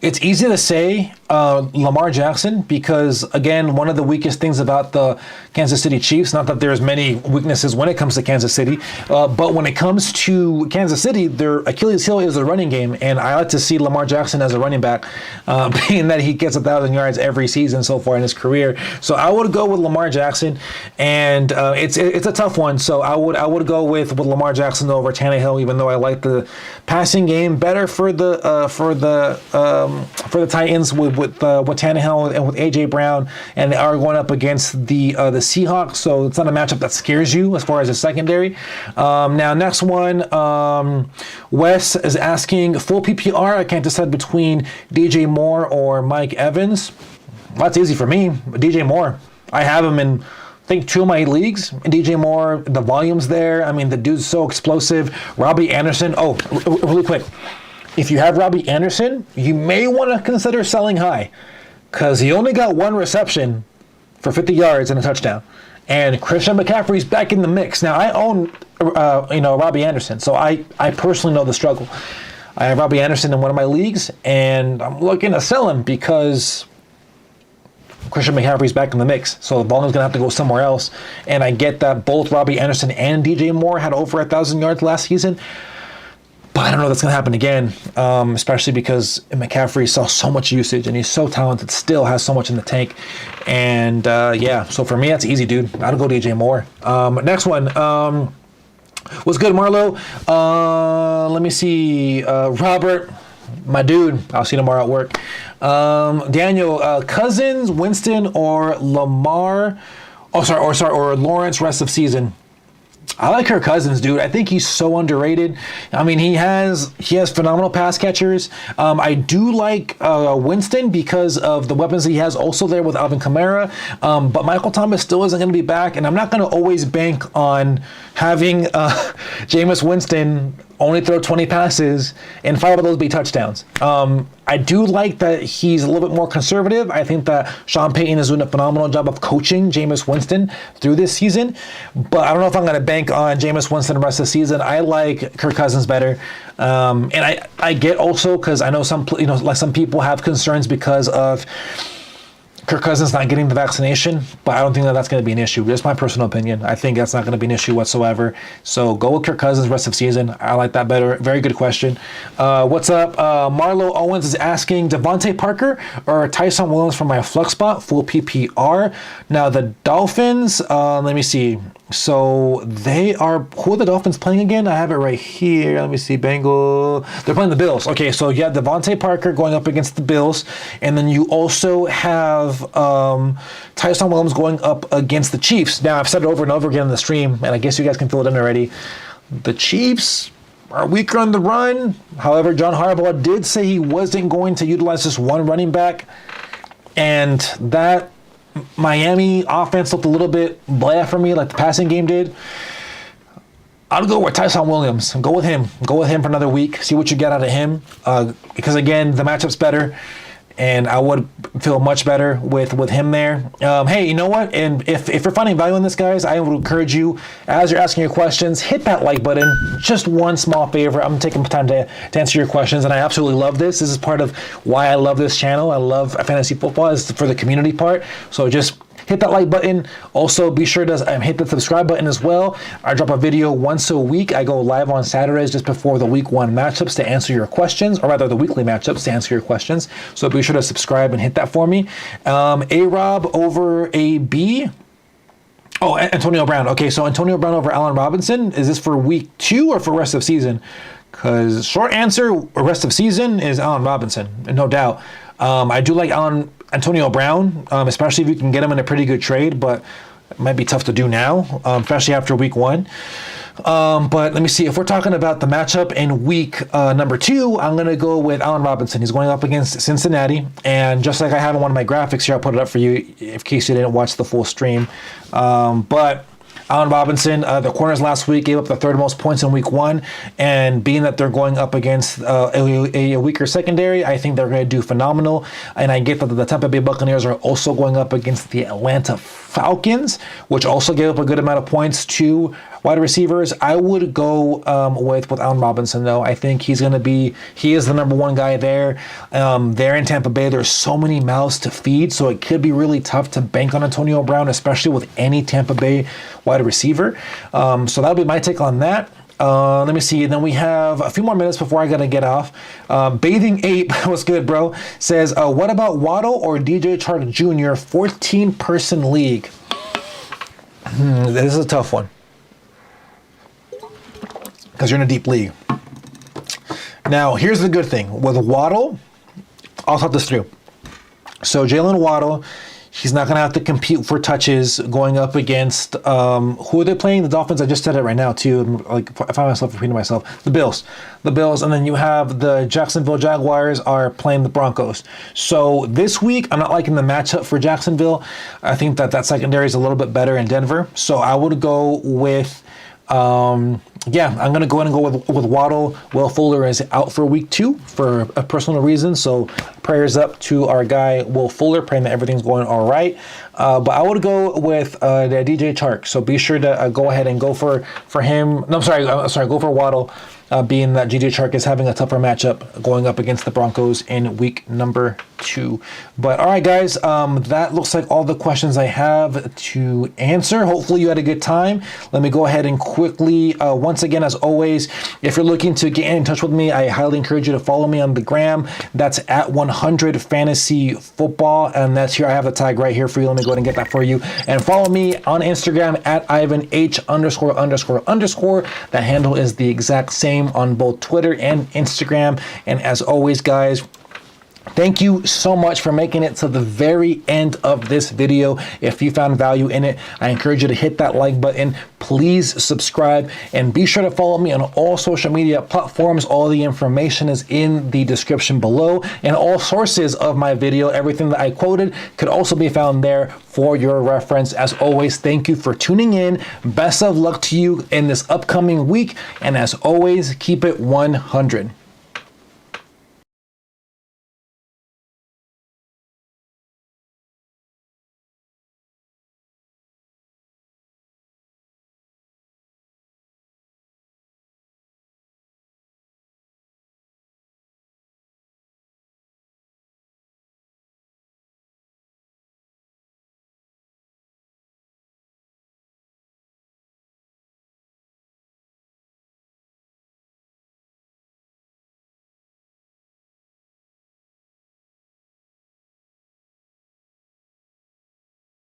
[SPEAKER 2] It's easy to say Lamar Jackson because, again, one of the weakest things about the Kansas City Chiefs, not that there's many weaknesses when it comes to Kansas City, but when it comes to Kansas City, their Achilles heel is the running game, and I like to see Lamar Jackson as a running back, being that he gets 1,000 yards every season so far in his career. So I would go with Lamar Jackson, and it's a tough one. So I would go with Lamar Jackson over Tannehill, even though I like the passing game better for the Titans with Tannehill and with AJ Brown, and they are going up against the Seahawks, so it's not a matchup that scares you as far as the secondary. Now, next one, Wes is asking full PPR. I can't decide between DJ Moore or Mike Evans. Well, that's easy for me. DJ Moore, I have him in, I think, 2 of my leagues. And DJ Moore, the volume's there. I mean, the dude's so explosive. Robbie Anderson. Oh, really quick. If you have Robbie Anderson, you may want to consider selling high because he only got 1 reception for 50 yards and a touchdown. And Christian McCaffrey's back in the mix. Now, I own, Robbie Anderson, so I personally know the struggle. I have Robbie Anderson in one of my leagues, and I'm looking to sell him because Christian McCaffrey's back in the mix, so the volume's going to have to go somewhere else. And I get that both Robbie Anderson and DJ Moore had over 1,000 yards last season. But I don't know if that's going to happen again, especially because McCaffrey saw so much usage, and he's so talented, still has so much in the tank. And, so for me, that's easy, dude. I'd go DJ Moore. Next one, What's good, Marlo? Let me see. Robert, my dude. I'll see you tomorrow at work. Daniel, Cousins, Winston, or Lamar. Or Lawrence rest of season. I like Kirk Cousins, dude. I think he's so underrated. I mean, he has phenomenal pass catchers. I do like Winston because of the weapons that he has also there with Alvin Kamara. But Michael Thomas still isn't going to be back, and I'm not going to always bank on having Jameis Winston only throw 20 passes and 5 of those be touchdowns. I do like that he's a little bit more conservative. I think that Sean Payton is doing a phenomenal job of coaching Jameis Winston through this season, but I don't know if I'm going to bank on Jameis Winston the rest of the season. I like Kirk Cousins better, and I get also because I know some people have concerns because of Kirk Cousins not getting the vaccination, but I don't think that that's going to be an issue. Just my personal opinion. I think that's not going to be an issue whatsoever. So go with Kirk Cousins rest of season. I like that better. Very good question. What's up? Marlo Owens is asking Devontae Parker or Tyson Williams for my flex spot, full PPR. Now the Dolphins, let me see. So who are the Dolphins playing again? I have it right here. Let me see. They're playing the Bills. Okay, so you have Devontae Parker going up against the Bills, and then you also have Tyson Williams going up against the Chiefs. Now, I've said it over and over again in the stream, and I guess you guys can fill it in already. The Chiefs are weaker on the run. However, John Harbaugh did say he wasn't going to utilize just one running back, and that Miami offense looked a little bit blah for me, like the passing game did. I'll go with Tyson Williams. Go with him. Go with him for another week. See what you get out of him. Because, again, the matchup's better. And I would feel much better with him there. Hey, you know what? And if you're finding value in this, guys, I would encourage you, as you're asking your questions, hit that like button. Just one small favor. I'm taking time to answer your questions, and I absolutely love this. This is part of why I love this channel. I love fantasy football, is for the community part. So just hit that like button. Also, be sure to hit the subscribe button as well. I drop a video once a week. I go live on Saturdays just before the week 1 matchups to answer your questions, or rather the weekly matchups to answer your questions. So be sure to subscribe and hit that for me. A-Rob over A-B. Oh, Antonio Brown. Okay, so Antonio Brown over Allen Robinson. Is this for week 2 or for rest of season? Because short answer, rest of season is Allen Robinson, no doubt. I do like Antonio Brown, especially if you can get him in a pretty good trade, but it might be tough to do now, especially after week 1. But let me see. If we're talking about the matchup in week number 2, I'm going to go with Allen Robinson. He's going up against Cincinnati. And just like I have in one of my graphics here, I'll put it up for you in case you didn't watch the full stream. But Allen Robinson, the corners last week gave up the 3rd most points in week 1, and being that they're going up against a weaker secondary, I think they're going to do phenomenal. And I get that the Tampa Bay Buccaneers are also going up against the Atlanta Falcons, which also gave up a good amount of points to wide receivers. I would go with Allen Robinson, though. I think he is the number 1 guy there. There in Tampa Bay, there's so many mouths to feed, so it could be really tough to bank on Antonio Brown, especially with any Tampa Bay wide receiver. So that'll be my take on that. Let me see. Then we have a few more minutes before I gotta get off. Bathing Ape, what's good, bro? Says, what about Waddle or DJ Chark Jr. 14-person league? This is a tough one because you're in a deep league. Now, here's the good thing with Waddle. I'll talk this through. So Jalen Waddle, he's not going to have to compete for touches going up against, who are they playing? The Dolphins. I just said it right now, too. Like, I find myself repeating myself. The Bills. And then you have the Jacksonville Jaguars are playing the Broncos. So this week, I'm not liking the matchup for Jacksonville. I think that secondary is a little bit better in Denver. So I would go with, I'm going to go ahead and go with Waddle. Will Fuller is out for week 2 for a personal reason. So prayers up to our guy, Will Fuller, praying that everything's going all right. But I would go with the DJ Chark. So be sure to go ahead and go for him. No, go for Waddle, being that DJ Chark is having a tougher matchup going up against the Broncos in week number 2. But all right, guys, that looks like all the questions I have to answer. Hopefully you had a good time. Let me go ahead and quickly, once again, as always, if you're looking to get in touch with me, I highly encourage you to follow me on the gram. That's at 100 Fantasy Football, and that's here. I have the tag right here for you. Let me go ahead and get that for you. And follow me on Instagram at IvanH____. That handle is the exact same on both Twitter and Instagram. And as always, guys, thank you so much for making it to the very end of this video. If you found value in it, I encourage you to hit that like button. Please subscribe and be sure to follow me on all social media platforms. All the information is in the description below, and all sources of my video, everything that I quoted, could also be found there for your reference. As always, thank you for tuning in. Best of luck to you in this upcoming week, and as always, keep it 100.